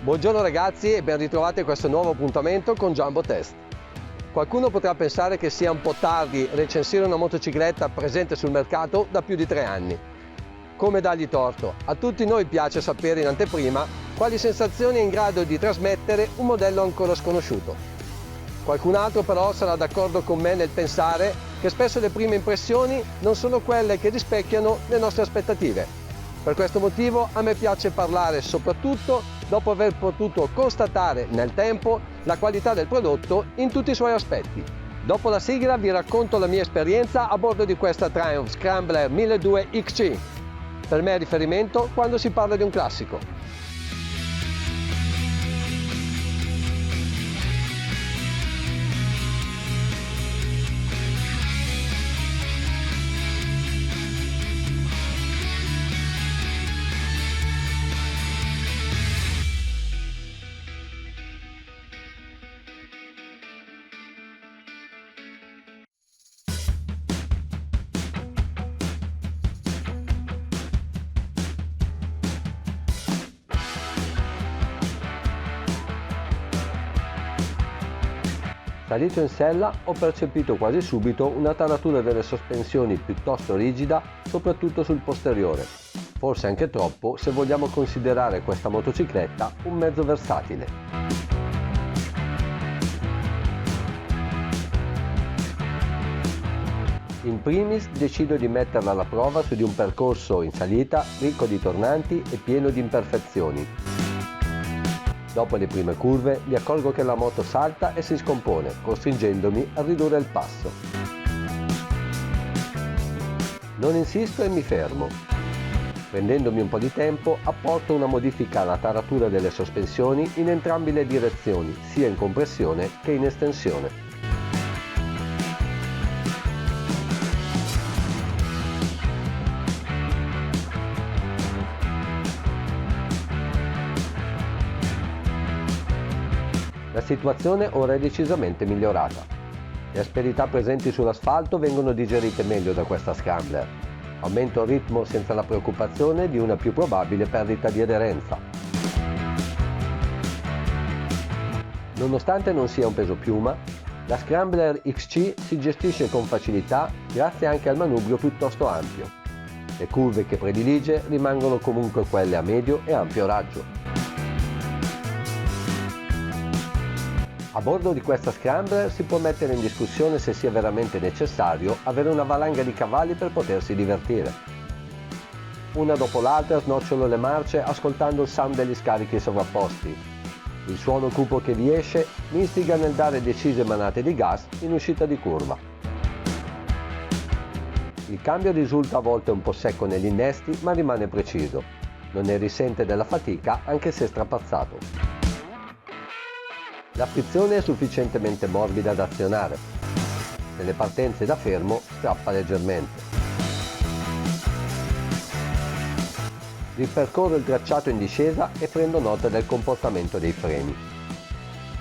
Buongiorno ragazzi e ben ritrovati a questo nuovo appuntamento con Jumbo Test. Qualcuno potrà pensare che sia un po' tardi recensire una motocicletta presente sul mercato da più di 3 anni. Come dargli torto? A tutti noi piace sapere in anteprima quali sensazioni è in grado di trasmettere un modello ancora sconosciuto. Qualcun altro però sarà d'accordo con me nel pensare che spesso le prime impressioni non sono quelle che rispecchiano le nostre aspettative. Per questo motivo a me piace parlare soprattutto dopo aver potuto constatare nel tempo la qualità del prodotto in tutti i suoi aspetti. Dopo la sigla vi racconto la mia esperienza a bordo di questa Triumph Scrambler 1200 XC. Per me è riferimento quando si parla di un classico. Salito in sella ho percepito quasi subito una taratura delle sospensioni piuttosto rigida, soprattutto sul posteriore, forse anche troppo se vogliamo considerare questa motocicletta un mezzo versatile. In primis decido di metterla alla prova su di un percorso in salita ricco di tornanti e pieno di imperfezioni. Dopo le prime curve mi accorgo che la moto salta e si scompone, costringendomi a ridurre il passo. Non insisto e mi fermo. Prendendomi un po' di tempo, apporto una modifica alla taratura delle sospensioni in entrambe le direzioni, sia in compressione che in estensione. La situazione ora è decisamente migliorata. Le asperità presenti sull'asfalto vengono digerite meglio da questa Scrambler. Aumento il ritmo senza la preoccupazione di una più probabile perdita di aderenza. Nonostante non sia un peso piuma, la Scrambler XC si gestisce con facilità grazie anche al manubrio piuttosto ampio. Le curve che predilige rimangono comunque quelle a medio e ampio raggio. A bordo di questa Scrambler si può mettere in discussione se sia veramente necessario avere una valanga di cavalli per potersi divertire. Una dopo l'altra snocciolo le marce ascoltando il sound degli scarichi sovrapposti. Il suono cupo che vi esce mi istiga nel dare decise manate di gas in uscita di curva. Il cambio risulta a volte un po' secco negli innesti ma rimane preciso. Non ne risente della fatica anche se strapazzato. La frizione è sufficientemente morbida da azionare. Nelle partenze da fermo strappa leggermente. Ripercorro il tracciato in discesa e prendo nota del comportamento dei freni.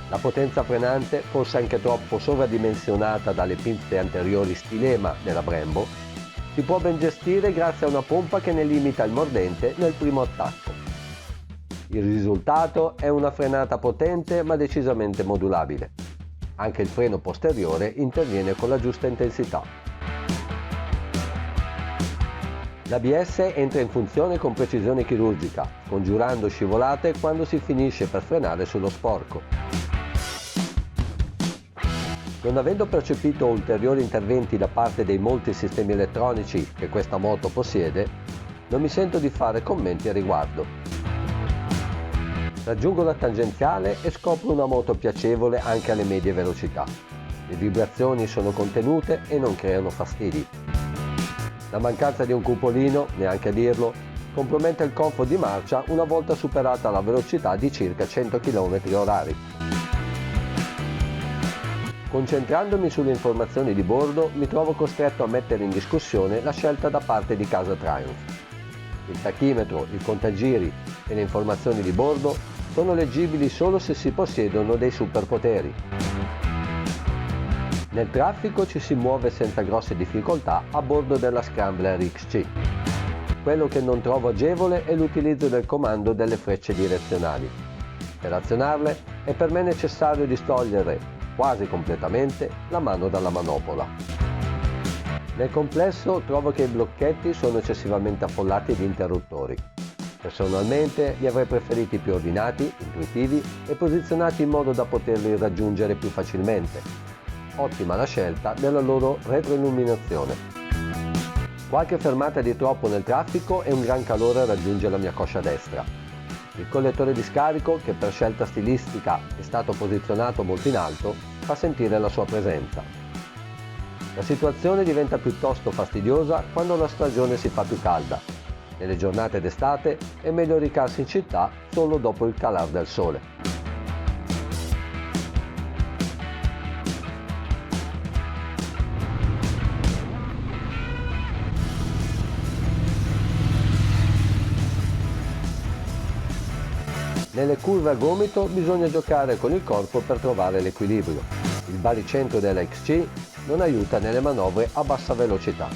La potenza frenante, forse anche troppo sovradimensionata dalle pinze anteriori stilema della Brembo, si può ben gestire grazie a una pompa che ne limita il mordente nel primo attacco. Il risultato è una frenata potente ma decisamente modulabile. Anche il freno posteriore interviene con la giusta intensità. L'ABS entra in funzione con precisione chirurgica, scongiurando scivolate quando si finisce per frenare sullo sporco. Non avendo percepito ulteriori interventi da parte dei molti sistemi elettronici che questa moto possiede, non mi sento di fare commenti a riguardo. Raggiungo la tangenziale e scopro una moto piacevole anche alle medie velocità. Le vibrazioni sono contenute e non creano fastidi. La mancanza di un cupolino, neanche a dirlo, compromette il comfort di marcia una volta superata la velocità di circa 100 km/h. Concentrandomi sulle informazioni di bordo, mi trovo costretto a mettere in discussione la scelta da parte di casa Triumph. Il tachimetro, il contagiri e le informazioni di bordo sono leggibili solo se si possiedono dei superpoteri. Nel traffico ci si muove senza grosse difficoltà a bordo della Scrambler XC. Quello che non trovo agevole è l'utilizzo del comando delle frecce direzionali. Per azionarle è per me necessario distogliere quasi completamente la mano dalla manopola. Nel complesso trovo che i blocchetti sono eccessivamente affollati di interruttori. Personalmente li avrei preferiti più ordinati, intuitivi e posizionati in modo da poterli raggiungere più facilmente. Ottima la scelta della loro retroilluminazione. Qualche fermata di troppo nel traffico e un gran calore raggiunge la mia coscia destra. Il collettore di scarico, che per scelta stilistica è stato posizionato molto in alto, fa sentire la sua presenza. La situazione diventa piuttosto fastidiosa quando la stagione si fa più calda. Nelle giornate d'estate è meglio recarsi in città solo dopo il calar del sole. Nelle curve a gomito bisogna giocare con il corpo per trovare l'equilibrio. Il baricentro della XC non aiuta nelle manovre a bassa velocità.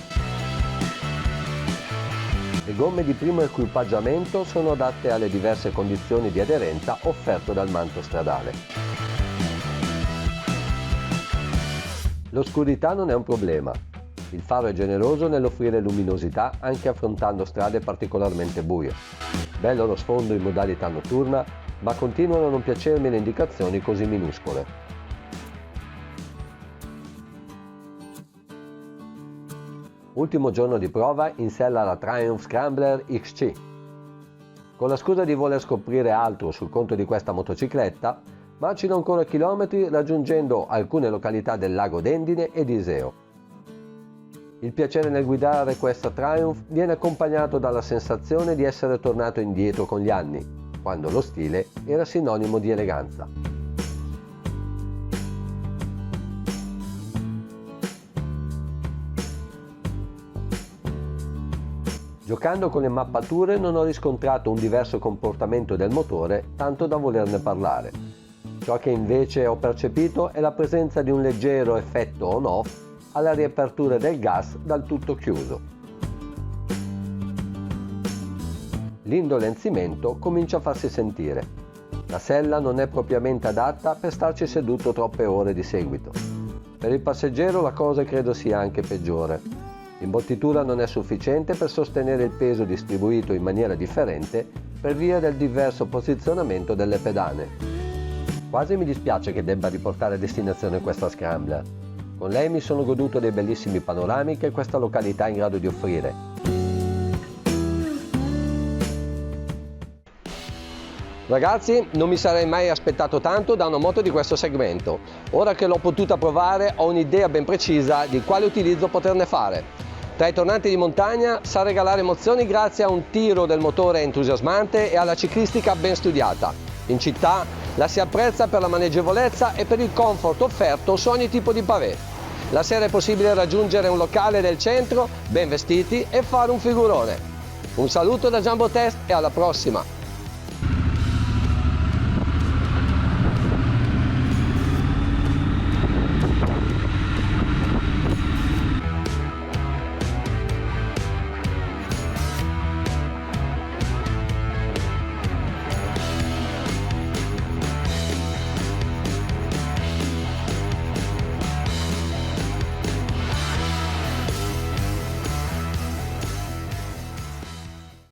Le gomme di primo equipaggiamento sono adatte alle diverse condizioni di aderenza offerte dal manto stradale. L'oscurità non è un problema. Il faro è generoso nell'offrire luminosità anche affrontando strade particolarmente buie. Bello lo sfondo in modalità notturna, ma continuano a non piacermi le indicazioni così minuscole. Ultimo giorno di prova in sella alla Triumph Scrambler XC. Con la scusa di voler scoprire altro sul conto di questa motocicletta, macino ancora chilometri raggiungendo alcune località del lago d'Endine e di Iseo. Il piacere nel guidare questa Triumph viene accompagnato dalla sensazione di essere tornato indietro con gli anni, quando lo stile era sinonimo di eleganza. Giocando con le mappature non ho riscontrato un diverso comportamento del motore tanto da volerne parlare. Ciò che invece ho percepito è la presenza di un leggero effetto on-off alla riapertura del gas dal tutto chiuso. L'indolenzimento comincia a farsi sentire. La sella non è propriamente adatta per starci seduto troppe ore di seguito. Per il passeggero la cosa credo sia anche peggiore. L'imbottitura non è sufficiente per sostenere il peso distribuito in maniera differente per via del diverso posizionamento delle pedane. Quasi mi dispiace che debba riportare a destinazione questa Scrambler. Con lei mi sono goduto dei bellissimi panorami che questa località è in grado di offrire. Ragazzi, non mi sarei mai aspettato tanto da una moto di questo segmento. Ora che l'ho potuta provare ho un'idea ben precisa di quale utilizzo poterne fare. Tra i tornanti di montagna sa regalare emozioni grazie a un tiro del motore entusiasmante e alla ciclistica ben studiata. In città la si apprezza per la maneggevolezza e per il comfort offerto su ogni tipo di pavé. La sera è possibile raggiungere un locale del centro ben vestiti e fare un figurone. Un saluto da Jumbo Test e alla prossima!